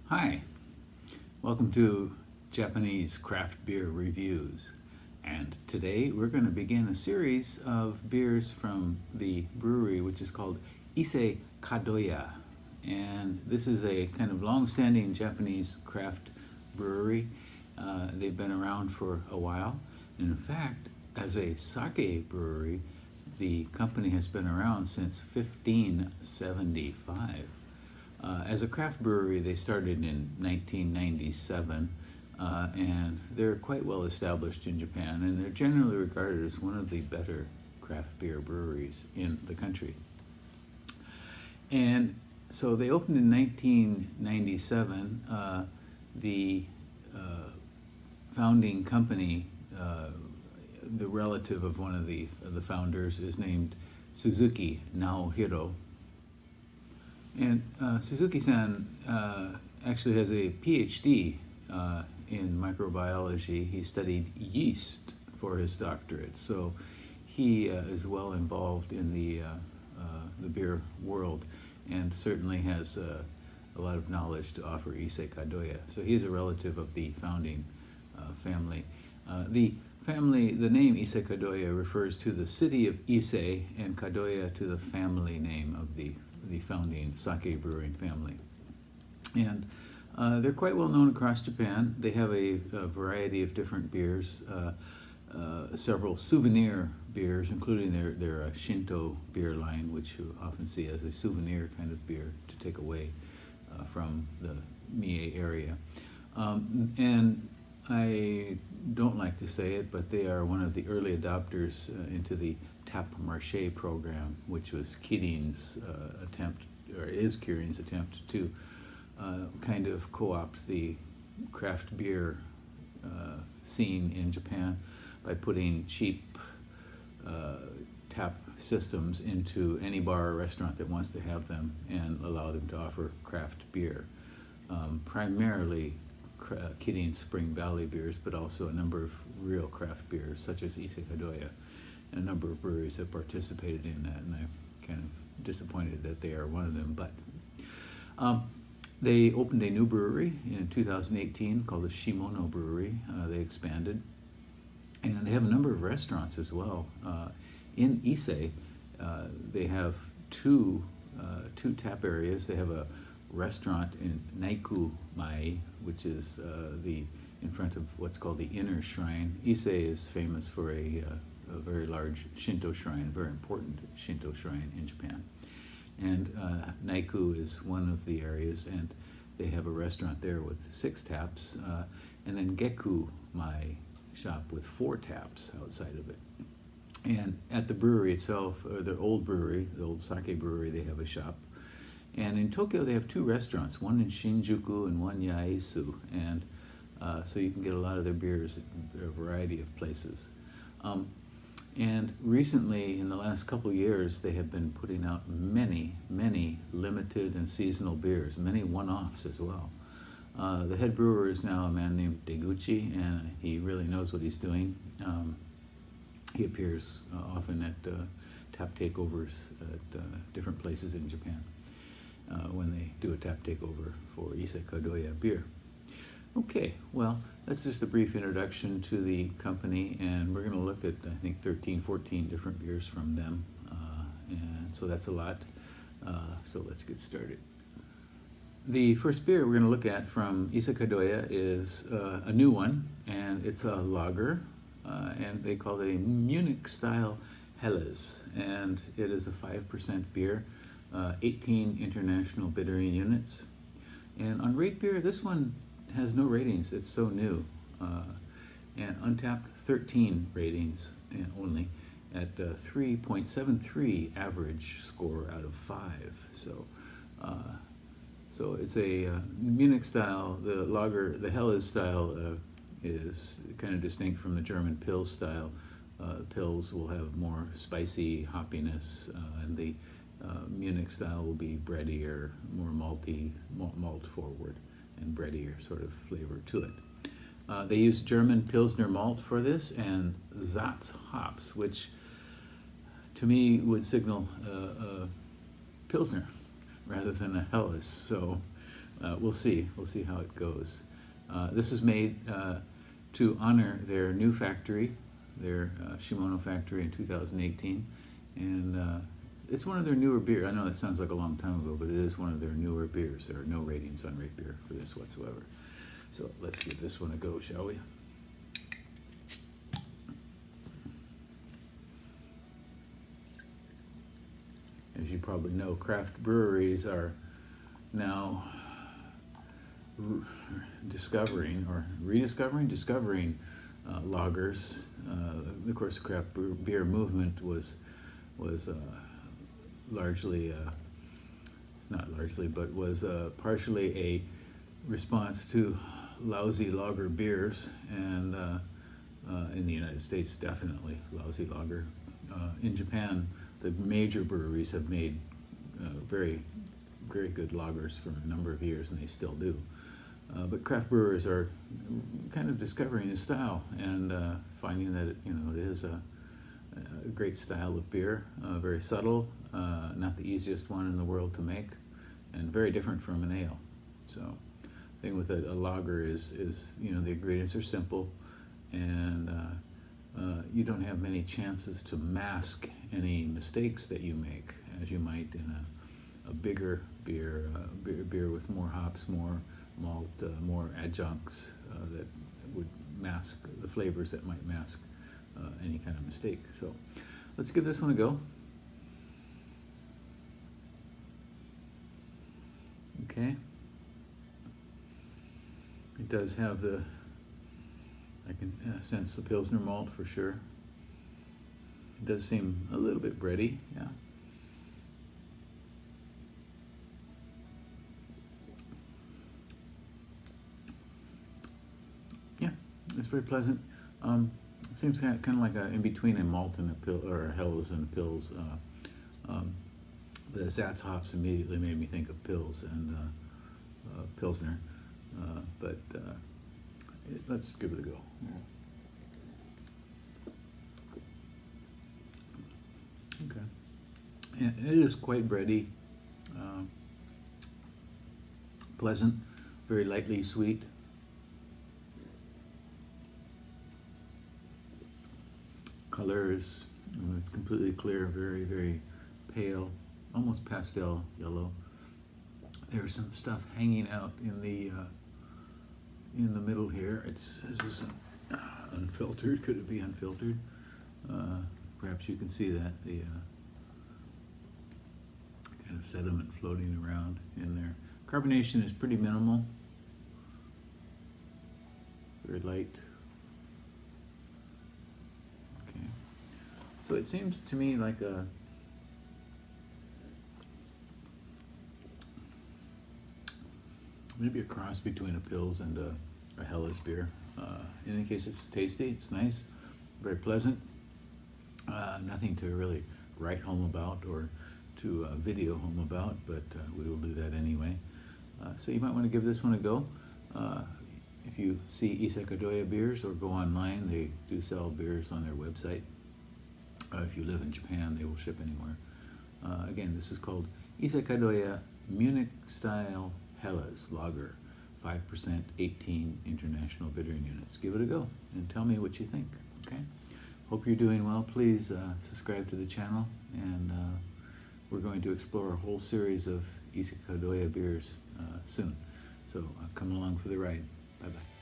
Hi, welcome to Japanese craft beer reviews. And today we're going to begin a series of beers from the brewery which is called Ise Kadoya. And this is a kind of long-standing Japanese craft brewery. They've been around for a while. And in fact, as a sake brewery, the company has been around since 1575. As a craft brewery, they started in 1997, and they're quite well established in Japan, and they're generally regarded as one of the better craft beer breweries in the country. And so they opened in 1997. The founding company, the relative of one of the founders, is named Suzuki Naohiro. And Suzuki-san actually has a PhD in microbiology. He studied yeast for his doctorate, so he is well involved in the beer world, and certainly has a lot of knowledge to offer Ise Kadoya. So he is a relative of the founding family. The name Ise Kadoya refers to the city of Ise, and Kadoya to the family name of the founding sake brewing family. And they're quite well known across Japan. They have a variety of different beers, several souvenir beers, including their Shinto beer line, which you often see as a souvenir kind of beer to take away from the Mie area. And I don't like to say it, but they are one of the early adopters into the Tap Marché program, which was Kirin's attempt to kind of co-opt the craft beer scene in Japan by putting cheap tap systems into any bar or restaurant that wants to have them and allow them to offer craft beer. Primarily Kirin Spring Valley beers, but also a number of real craft beers such as Ise Kadoya. And a number of breweries have participated in that, and I'm kind of disappointed that they are one of them. But they opened a new brewery in 2018 called the Shimono Brewery. They expanded, and they have a number of restaurants as well. In Ise, they have two tap areas. They have a restaurant in Naiku Mai, which is in front of what's called the Inner Shrine. Ise is famous for a very large Shinto shrine, a very important Shinto shrine in Japan. And Naiku is one of the areas, and they have a restaurant there with 6 taps, and then Geku Mai shop with 4 taps outside of it. And at the brewery itself, or the old brewery, the old sake brewery, they have a shop. And in Tokyo, they have 2 restaurants, one in Shinjuku and one Yaesu, and so you can get a lot of their beers at a variety of places. And recently, in the last couple years, they have been putting out many limited and seasonal beers, many one-offs as well. The head brewer is now a man named Deguchi, and he really knows what he's doing. He appears often at tap takeovers at different places in Japan when they do a tap takeover for Ise Kadoya beer. Okay, well, that's just a brief introduction to the company, and we're going to look at, I think, 13, 14 different beers from them, and so that's a lot. So let's get started. The first beer we're going to look at from Ise Kadoya is a new one, and it's a lager, and they call it a Munich-Style Helles, and it is a 5% beer, 18 international bittering units. And on RateBeer, this one has no ratings. It's so new, and Untapped 13 ratings only at 3.73 average score out of 5. So it's a Munich style. The lager, the Helles style, is kind of distinct from the German Pils style. Pils will have more spicy hoppiness, and the Munich style will be breadier, more malty, malt forward, and breadier sort of flavor to it. They use German Pilsner malt for this and Satz hops, which to me would signal a Pilsner rather than a Helles. So we'll see how it goes. This is made to honor their new factory, their Shimono factory in 2018, and it's one of their newer beers. I know that sounds like a long time ago, but it is one of their newer beers. There are no ratings on RateBeer for this whatsoever. So let's give this one a go, shall we? As you probably know, craft breweries are now discovering lagers. Of course, the craft beer movement was largely, not largely, but was partially a response to lousy lager beers, and in the United States, definitely lousy lager. In Japan, the major breweries have made very good lagers for a number of years, and they still do. But craft brewers are kind of discovering this style and finding that it is a great style of beer, very subtle, not the easiest one in the world to make, and very different from an ale. So the thing with a lager is the ingredients are simple, and you don't have many chances to mask any mistakes that you make, as you might in a bigger beer, beer with more hops, more malt, more adjuncts that would mask the flavors that might mask any kind of mistake. So let's give this one a go. Okay. It does have I can sense the Pilsner malt for sure. It does seem a little bit bready, yeah. Yeah, it's very pleasant. Seems kind of like in between a malt and a pill, or a Helles and Pils. The Zatz hops immediately made me think of Pils and Pilsner, but let's give it a go. Okay, yeah, it is quite bready, pleasant, very lightly sweet. Color is it's completely clear, very, very pale, almost pastel yellow. There's some stuff hanging out in the middle here. This is unfiltered. Could it be unfiltered? Perhaps you can see that, the kind of sediment floating around in there. Carbonation is pretty minimal, very light. Okay, so it seems to me like maybe a cross between a Pils and a Helles beer. In any case, it's tasty, it's nice, very pleasant. Nothing to really write home about or to video home about, but we will do that anyway. So you might want to give this one a go. If you see Ise Kadoya beers or go online, they do sell beers on their website. If you live in Japan, they will ship anywhere. Again, this is called Ise Kadoya Munich-Style Helles Lager, 5%, 18 international bittering units. Give it a go and tell me what you think, okay? Hope you're doing well. Please subscribe to the channel, and we're going to explore a whole series of Ise Kadoya beers soon. So come along for the ride. Bye-bye.